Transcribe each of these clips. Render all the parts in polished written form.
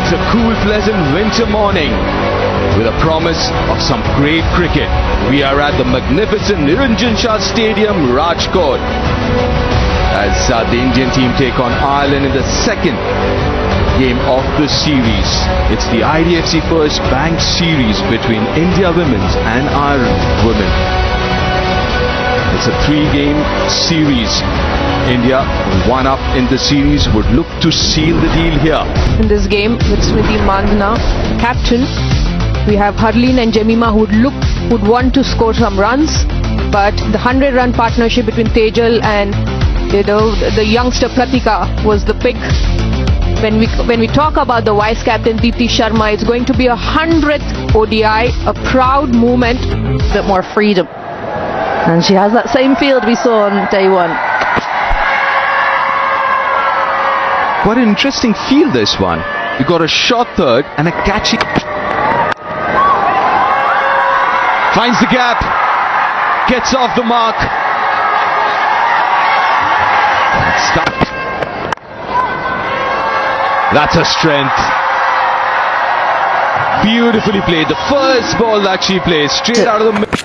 It's a cool, pleasant winter morning with a promise of some great cricket. We are at the magnificent Niranjan Shah Stadium, Rajkot, as the Indian team take on Ireland in the second game of the series. It's the IDFC First Bank Series between India Women's and Ireland Women. It's a three-game series. India, one up in the series, would look to seal the deal here. In this game, with Smriti Mandhana, captain, we have Harleen and Jemima who would want to score some runs, but the 100-run partnership between Tejal and the youngster Pratika was the pick. When we talk about the vice captain Deepti Sharma, it's going to be a 100th ODI, a proud moment. A bit more freedom, and she has that same field we saw on day one. What an interesting field, this one. You got a short third and a catchy. Finds the gap, gets off the mark. That's a strength. Beautifully played. The first ball that she plays straight out of the middle.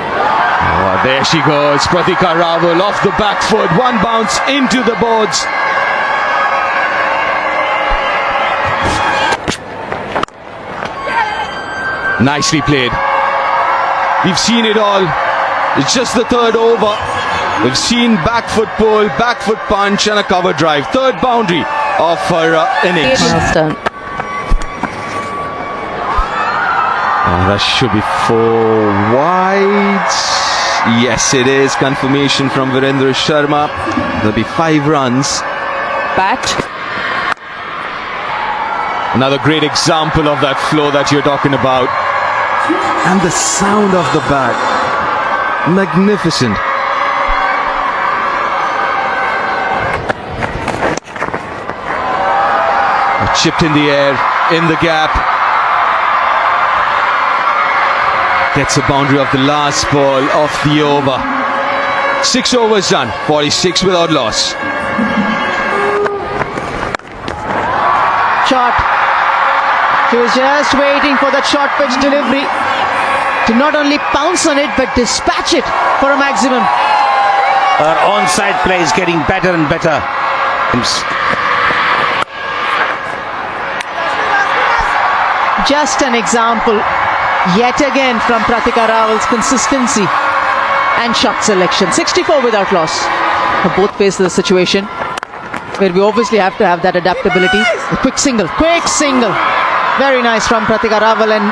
Oh, there she goes. Pratika Rawal off the back foot. One bounce into the boards. Nicely played. We've seen it all. It's just the third over. We've seen back foot pull, back foot punch and a cover drive. Third boundary of her innings. Milestone. That should be 4 wide. Yes, it is. Confirmation from Virendra Sharma. There'll be 5 runs. Bat. Another great example of that flow that you're talking about. And the sound of the bat. Magnificent. Chipped in the air, in the gap. Gets a boundary of the last ball of the over. 6 overs done, 46 without loss. Shot. She was just waiting for that short pitch delivery to not only pounce on it but dispatch it for a maximum. Her onside play is getting better and better. Just an example yet again from Pratika Rawal's consistency and shot selection. 64 without loss. Both face the situation where we obviously have to have that adaptability. A quick single. Very nice from Pratika Rawal, and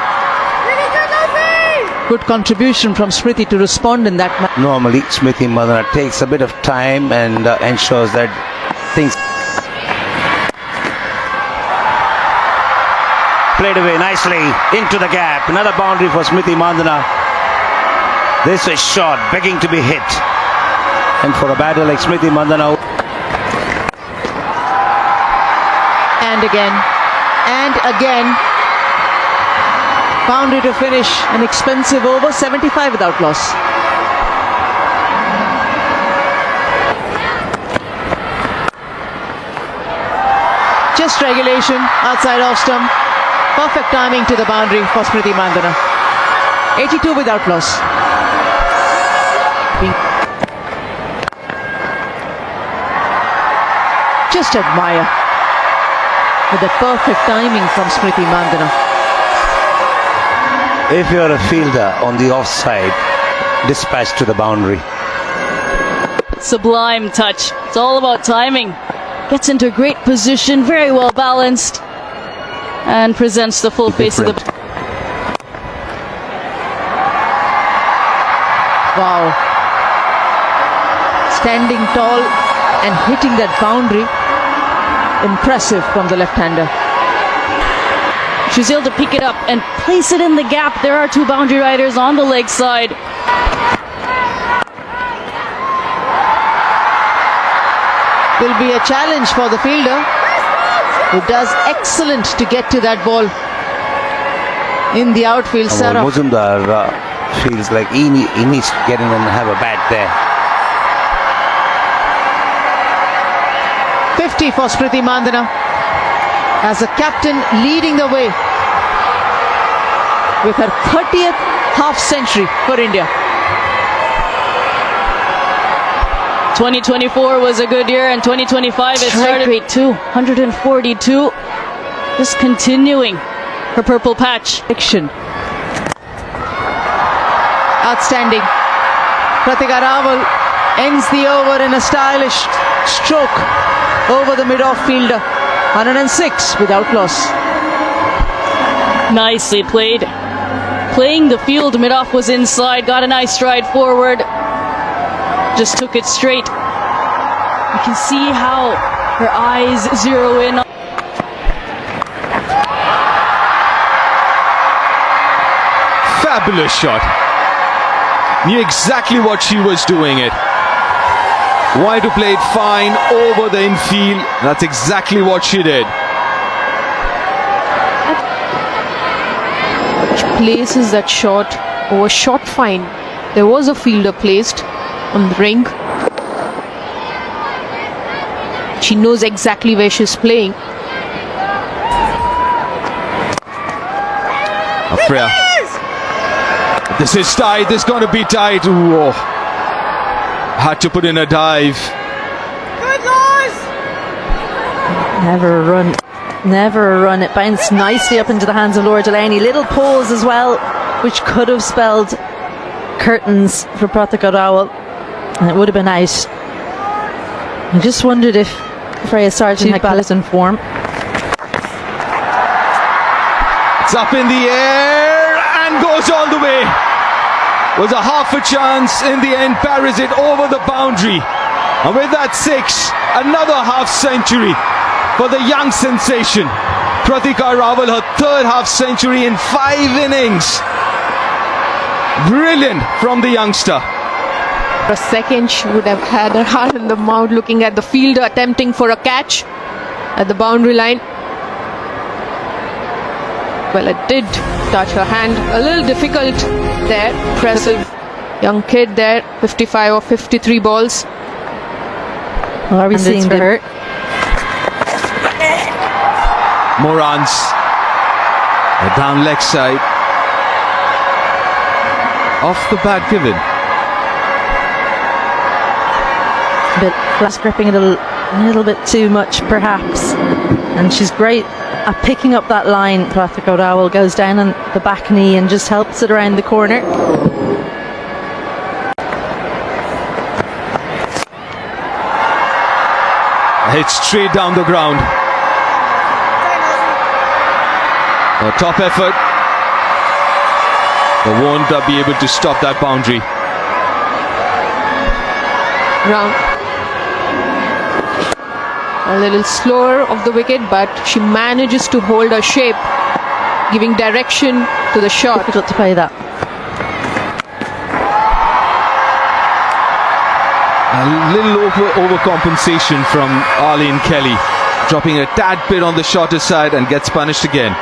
good contribution from Smriti to respond in that match. Normally, Smriti Mandhana takes a bit of time and ensures that things played away nicely into the gap. Another boundary for Smriti Mandhana. This is short, begging to be hit. And for a batter like Smriti Mandhana. And again. Boundary to finish an expensive over. 75 without loss. Just regulation outside off stump. Perfect timing to the boundary for Smriti Mandhana. 82 without loss. Just admire with the perfect timing from Smriti Mandhana. If you're a fielder on the offside, dispatch to the boundary. Sublime touch. It's all about timing. Gets into great position, very well balanced, and presents the full face of the. Wow. Standing tall and hitting that boundary. Impressive from the left-hander. She's able to pick it up and place it in the gap. There are 2 boundary riders on the leg side. Will be a challenge for the fielder, who does excellent to get to that ball in the outfield. Sarah Muzumdar feels like he needs to get in and have a bat there. 50 for Smriti Mandhana. as a captain leading the way with her 30th half century for India. 2024 was a good year, and 2025 is started rate too. 142. Just continuing her purple patch. Action. Outstanding. Pratika Rawal ends the over in a stylish stroke over the mid-off fielder. 106 without loss. Nicely played. Playing the field, mid-off was inside, got a nice stride forward. Just took it straight. You can see how her eyes zero in. Fabulous shot. Knew exactly what she was doing it. Wanted to play it fine over the infield. That's exactly what she did. Places that shot over shot fine. There was a fielder placed on the ring. She knows exactly where she's playing. Freya. This is tight. This is going to be tight. Ooh, oh. Had to put in a dive. Never a run. It bounced nicely up into the hands of Laura Delaney. Little pause as well, which could have spelled curtains for Pratika Rawal, and it would have been out. I just wondered if Freya Sargent had balance in form. It's up in the air and goes all the way. Was a half a chance in the end. Parries it over the boundary. And with that 6, another half century for the young sensation. Pratika Rawal, her 3rd half century in 5 innings. Brilliant from the youngster. For a second, she would have had her heart in the mouth looking at the fielder attempting for a catch at the boundary line. Well, it did touch her hand. A little difficult there. Impressive young kid there. 55 or 53 balls. Well, are we seeing for her? Morans. Down leg side. Off the bat given. But flash gripping it a little bit too much, perhaps. And she's great at picking up that line. Pratika Rawal goes down on the back knee and just helps it around the corner. Hit straight down the ground. A top effort. But won't be able to stop that boundary. Round. A little slower of the wicket, but she manages to hold her shape, giving direction to the shot. Difficult to play that. A little overcompensation from Arlene Kelly, dropping a tad bit on the shorter side and gets punished again.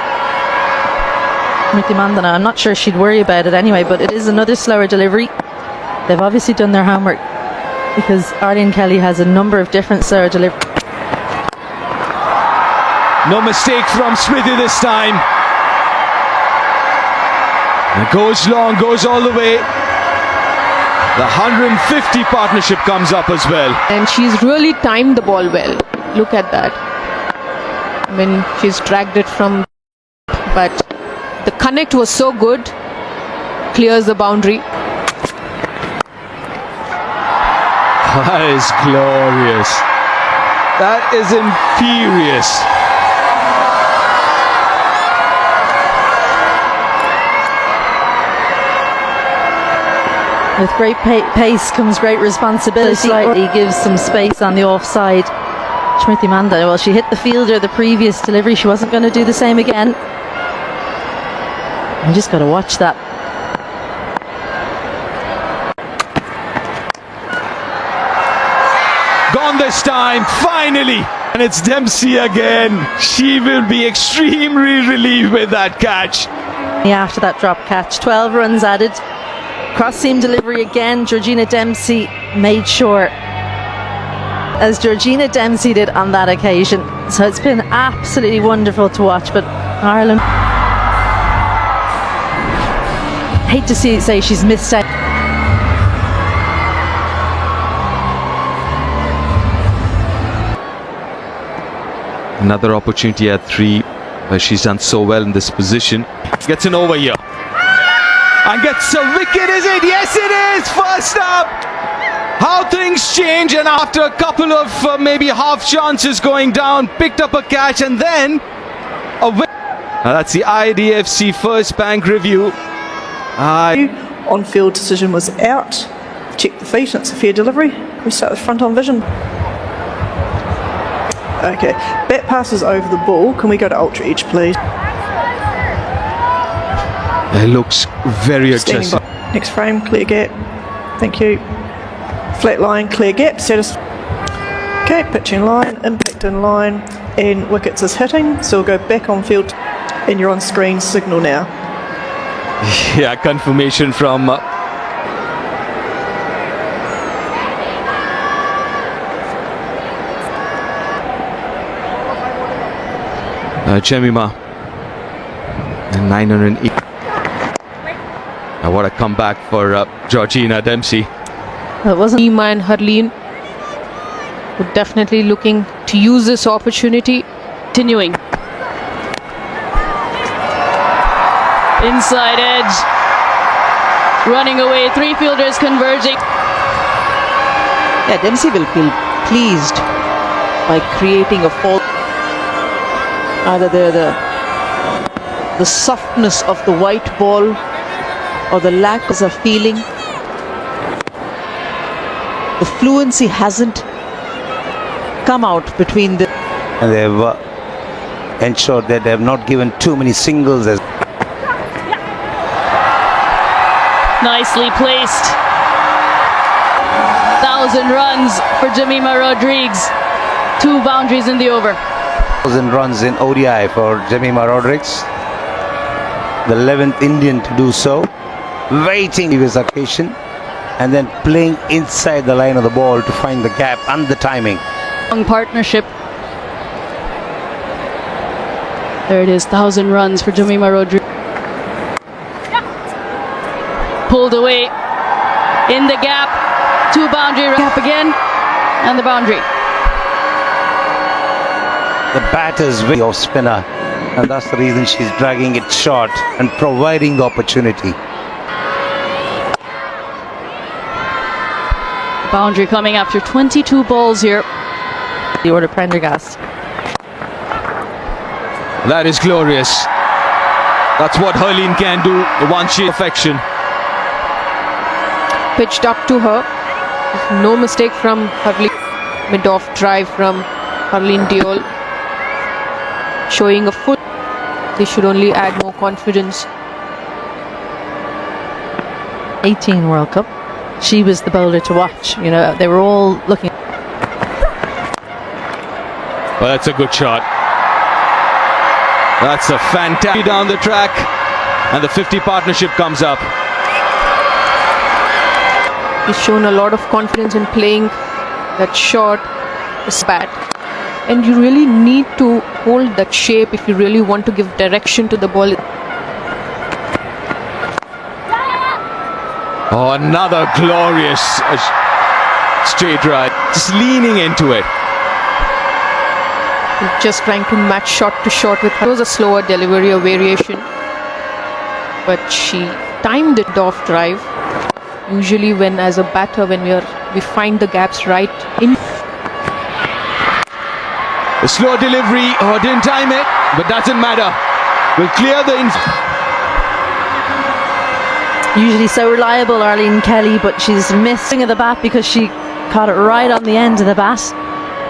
Smriti Mandhana, I'm not sure she'd worry about it anyway, but it is another slower delivery. They've obviously done their homework because Arlene Kelly has a number of different slower deliveries. No mistake from Smriti this time. And goes long, goes all the way. The 150 partnership comes up as well. And she's really timed the ball well. Look at that. I mean, she's dragged it from, but the connect was so good. Clears the boundary. That is glorious. That is imperious. With great pace comes great responsibility. Slightly gives some space on the offside. Smriti Mandhana, well, she hit the fielder the previous delivery. She wasn't going to do the same again. You just got to watch that. Gone this time, finally. And it's Dempsey again. She will be extremely relieved with that catch. After that drop catch, 12 runs added. Cross seam delivery again. Georgina Dempsey made sure, as Georgina Dempsey did on that occasion, So it's been absolutely wonderful to watch, but Ireland, hate to say she's missed out. Another opportunity at 3 where she's done so well in this position. Gets an over here. And gets a wicket, is it? Yes, it is! First up! How things change, and after a couple of maybe half chances going down, picked up a catch and then a win. Now that's the IDFC first bank review. On-field decision was out. Check the feet, and it's a fair delivery. We start with front on vision. Okay, bat passes over the ball. Can we go to ultra edge, please? It looks very Standing adjusted. by. Next frame, clear gap. Thank you. Flat line, clear gap. Okay, pitch in line, impact in line, and wickets is hitting. So we'll go back on field, and you're on screen signal now. Yeah, confirmation from Jemima. And 908. Now what a comeback for Georgina Dempsey. That wasn't Nima and Harleen were definitely looking to use this opportunity. Continuing. Inside edge. Running away. 3 fielders converging. Yeah, Dempsey will feel pleased by creating a fall. Either the softness of the white ball or the lack of a feeling. The fluency hasn't come out between the. And they've ensured that they have not given too many singles. As Nicely placed. 1,000 runs for Jemima Rodrigues. 2 boundaries in the over. 1,000 runs in ODI for Jemima Rodrigues. The 11th Indian to do so. Waiting his occasion and then playing inside the line of the ball to find the gap and the timing. Long partnership. There it is, 1,000 runs for Jemima Rodrigues. Pulled away in the gap. 2 boundary gap again, and the boundary. The batter's way of spinner, and that's the reason she's dragging it short and providing the opportunity. Boundary coming after 22 balls here. The order Prendergast. That is glorious. That's what Harleen can do. One sheet perfection. Pitched up to her. No mistake from Harleen. Mid-off drive from Harleen Diol. Showing a foot. They should only add more confidence. 18 World Cup. She was the bowler to watch. You know, they were all looking. Well, that's a good shot. That's a fantastic down the track, and the 50 partnership comes up. He's shown a lot of confidence in playing that shot, this bat. And you really need to hold that shape if you really want to give direction to the ball. Oh, another glorious straight drive. Just leaning into it. Just trying to match shot to shot with her. It was a slower delivery, a variation. But she timed it off drive. Usually when as a batter, when we find the gaps right in. A slow delivery, didn't time it, but doesn't matter. We'll clear the Usually so reliable, Arlene Kelly, but she's missing at the bat because she caught it right on the end of the bat.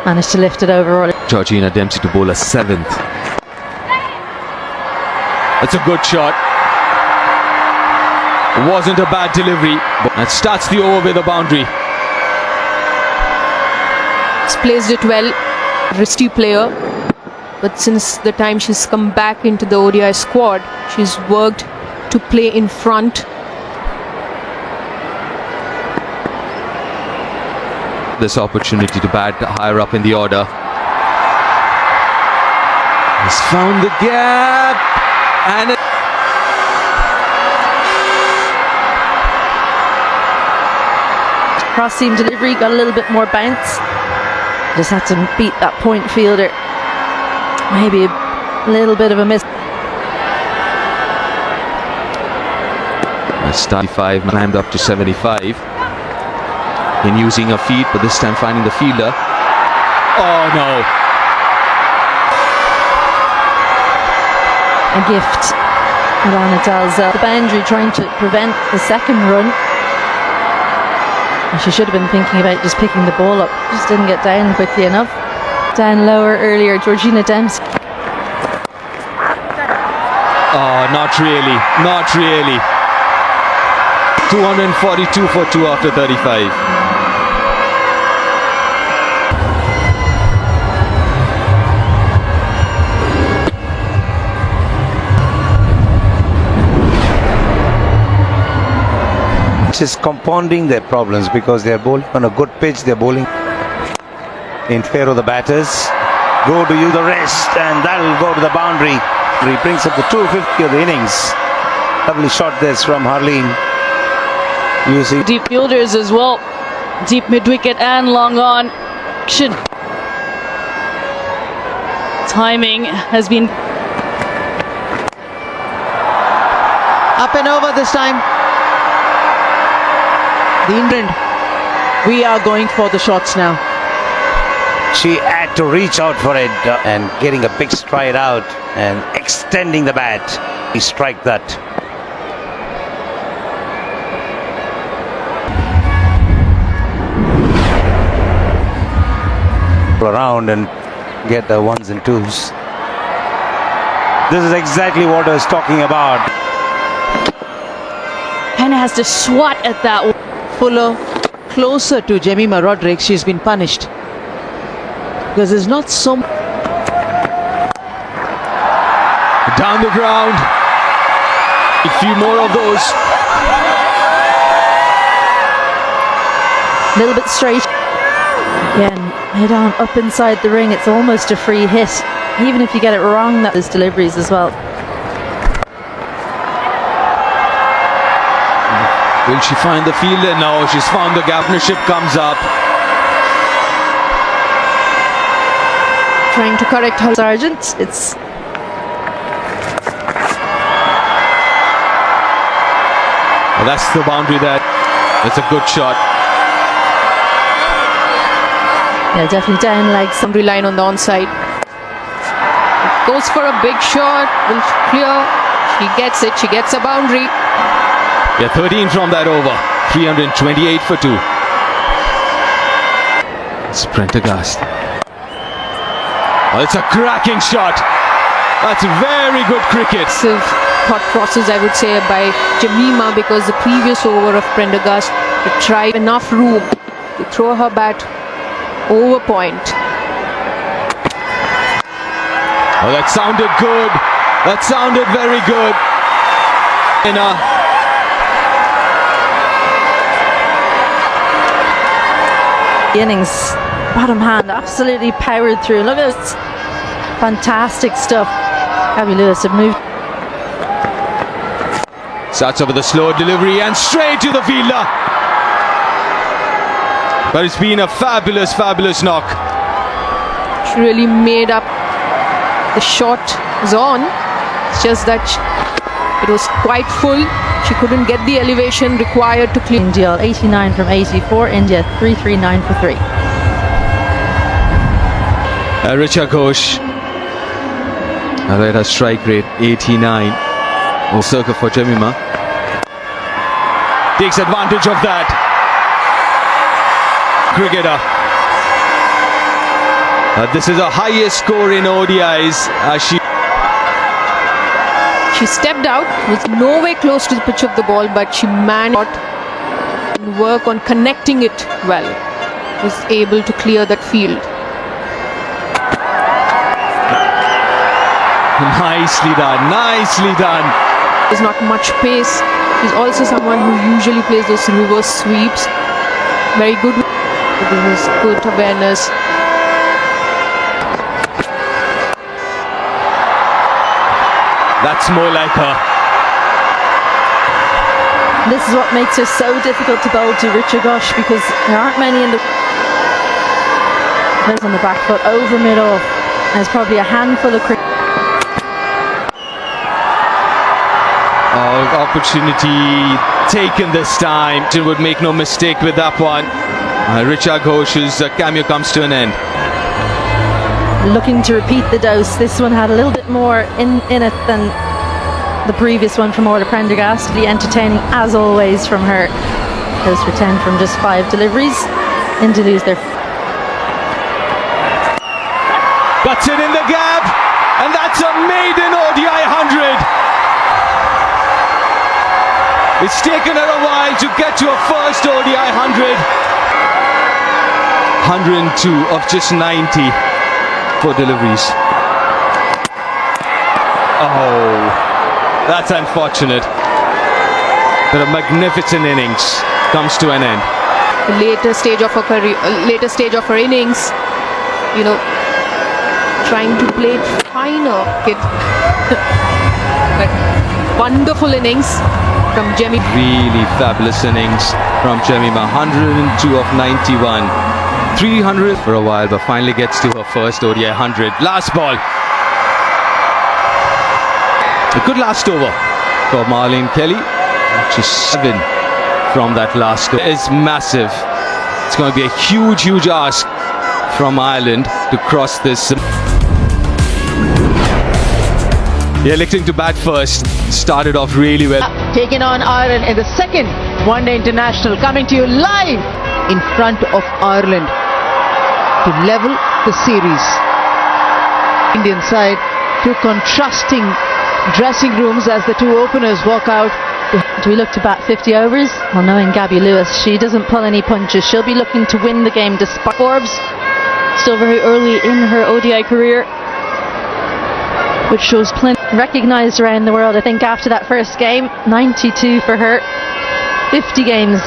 Managed to lift it over. Georgina Dempsey to bowl a 7th. That's a good shot. It wasn't a bad delivery, but that starts the over with a boundary. She's placed it well. Wristy player. But since the time she's come back into the ODI squad, she's worked to play in front. This opportunity to bat higher up in the order. He's found the gap and Cross seam delivery, got a little bit more bounce. Just had to beat that point fielder. Maybe a little bit of a miss. That's 35, climbed up to 75 in using her feet, but this time finding the fielder. Oh no! A gift. Alana Dalzell. The boundary trying to prevent the second run. And she should have been thinking about just picking the ball up. Just didn't get down quickly enough. Down lower earlier, Georgina Dempsey. Oh, not really, not really. 242 for 2 after 35. Which is compounding their problems because they're bowling on a good pitch. They're bowling in favor of the batters. Go to you the rest, and that'll go to the boundary. He brings up the 250 of the innings. Lovely shot this from Harleen. Using Deep fielders as well. Deep mid-wicket and long on. Action. Timing has been Up and over this time. The England. We are going for the shots now. she had to reach out for it and getting a big stride out and extending the bat. He strike that. Around and get the ones and twos. This is exactly what I was talking about. Hannah has to swat at that. Fuller closer to Jemima Rodrigues. She's been punished because there's not so Down the ground. A few more of those. A little bit straight. Again, head on up inside the ring. It's almost a free hit. Even if you get it wrong, that is deliveries as well. Will she find the fielder? No, she's found the gap. Partnership comes up. Trying to correct her. Sergeant, it's Well, that's the boundary there. It's a good shot. yeah, definitely down legs. Boundary line on the onside. Goes for a big shot. Will clear. She gets it. She gets a boundary. Yeah, 13 from that over. 328 for 2. It's Prendergast. Oh, it's a cracking shot. That's very good cricket. Thought process, I would say, by Jemima, because the previous over of Prendergast to try enough room to throw her bat over point. Oh, that sounded good. That sounded very good. The innings, bottom hand, absolutely powered through. Look at it. Fantastic stuff. Gabby Lewis had moved. Starts off with a slow delivery and straight to the fielder. But it's been a fabulous, fabulous knock. She really made up. The shot is on. It's just that it was quite full. She couldn't get the elevation required to clear. India 89 from 84. India 339 for 3. Richa Ghosh. At her strike rate 89. Circa for Jemima. Takes advantage of that. Cricketer. This is the highest score in ODIs. She stepped out, was nowhere close to the pitch of the ball, but she managed to work on connecting it well. Was able to clear that field. Nicely done, nicely done. There's not much pace. She's also someone who usually plays those reverse sweeps. Very good. This is good awareness. That's more like her. This is what makes her so difficult to bowl to, Richard Gosh, because there aren't many in the... There's on the back foot, over mid-off. There's probably a handful of cricket. Oh, opportunity taken this time. He would make no mistake with that one. Richard Ghosh's cameo comes to an end. Looking to repeat the dose. This one had a little bit more in it than the previous one from Orla Prendergast. Entertaining as always from her. Goes for 10 from just 5 deliveries. In to lose their... Cuts it in the gap, and that's a maiden ODI 100. It's taken her a while to get to a first ODI 100. 102 of just 90 for deliveries. Oh, that's unfortunate. But a magnificent innings comes to an end. The later stage of her career, later stage of her innings, you know, trying to play it finer, but wonderful innings from Jemima. Really fabulous innings from Jemima. 102 of 91. 300 for a while, but finally gets to her first ODI 100. Last ball. A good last over for Marlene Kelly. Just 7 from that last over. It's massive. It's going to be a huge ask from Ireland to cross this. They're electing to bat first. Started off really well. Taking on Ireland in the second one-day international, coming to you live in front of Ireland to level the series. Indian side, two contrasting dressing rooms as the two openers walk out. Do we look to bat 50 overs? Well, knowing Gabby Lewis, she doesn't pull any punches. She'll be looking to win the game despite Forbes. Still very early in her ODI career, which shows plenty recognised around the world. I think after that first game, 92 for her, 50 games.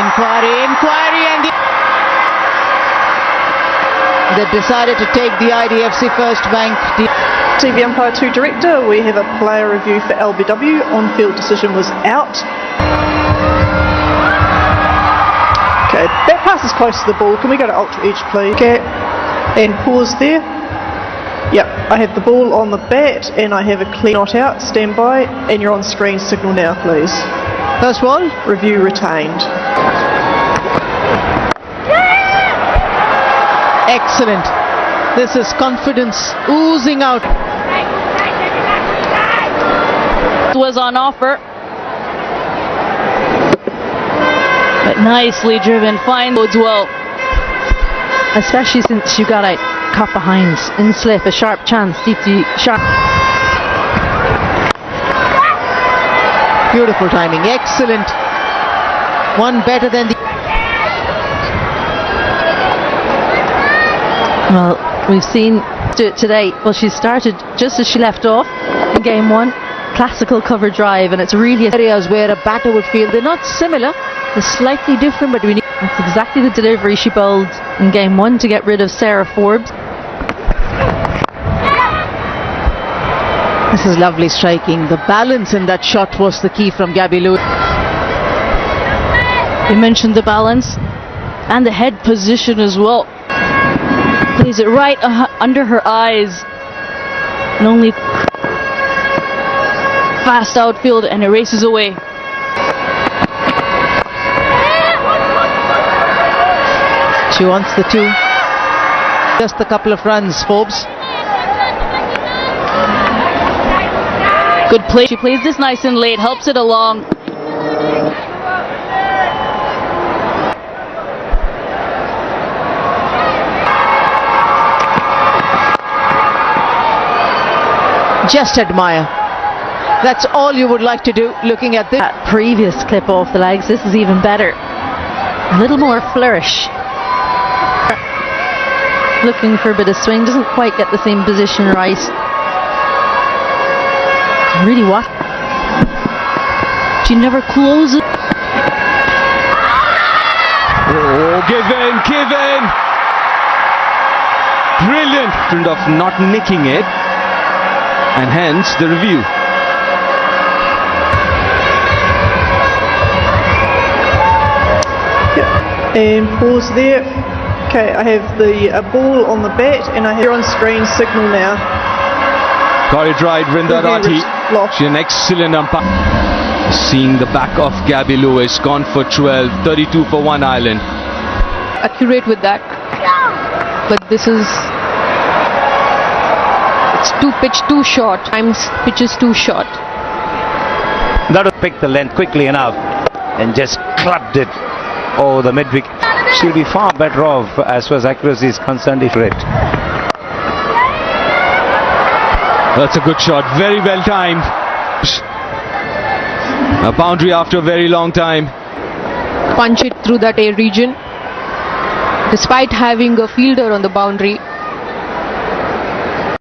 Inquiry, and they've decided to take the IDFC First Bank. TV Umpire 2 Director, we have a player review for LBW. On-field decision was out. Okay, that pass is close to the ball. Can we go to Ultra Edge, please? Okay, and pause there. Yep, I have the ball on the bat and I have a clear not out. Stand by, and you're on screen. Signal now, please. First ball, Review retained. excellent. This is confidence oozing out. Was on offer, but nicely driven. Fine, bodes well. Especially since you got out caught behind in slip, a sharp chance. Deeply sharp. Beautiful timing, excellent. One better than the... Well, we've seen do it today. Well, she started just as she left off in game 1. Classical cover drive, and it's really areas where a batter would feel they're not similar, they're slightly different, but we need... That's exactly the delivery she bowled in game 1 to get rid of Sarah Forbes. This is lovely striking. The balance in that shot was the key from Gabby Lewis. You mentioned the balance and the head position as well. Plays it right under her eyes, and only fast outfield, and it races away. She wants the 2. Just a couple of runs, Forbes. Good play. She plays this nice and late, helps it along. Just admire. That's all you would like to do looking at this. That previous clip off the legs, this is even better. A little more flourish. Looking for a bit of swing, doesn't quite get the same position right. Really what? She never closes. Oh, give in. Brilliant of not nicking it, and hence the review. And pause there. Okay, I have the ball on the bat and I have on screen signal now. Got it right, Vrindarati. Lost. She's an excellent umpire. Seeing the back of Gabby Lewis, gone for 12, 32 for one island. Accurate with that. But this is... It's pitch too short. Times pitch is too short. That would pick the length quickly enough and just clubbed it over the mid-wicket. She'll be far better off as far as accuracy is concerned if it. That's a good shot, very well timed. A boundary after a very long time. Punch it through that air region. Despite having a fielder on the boundary,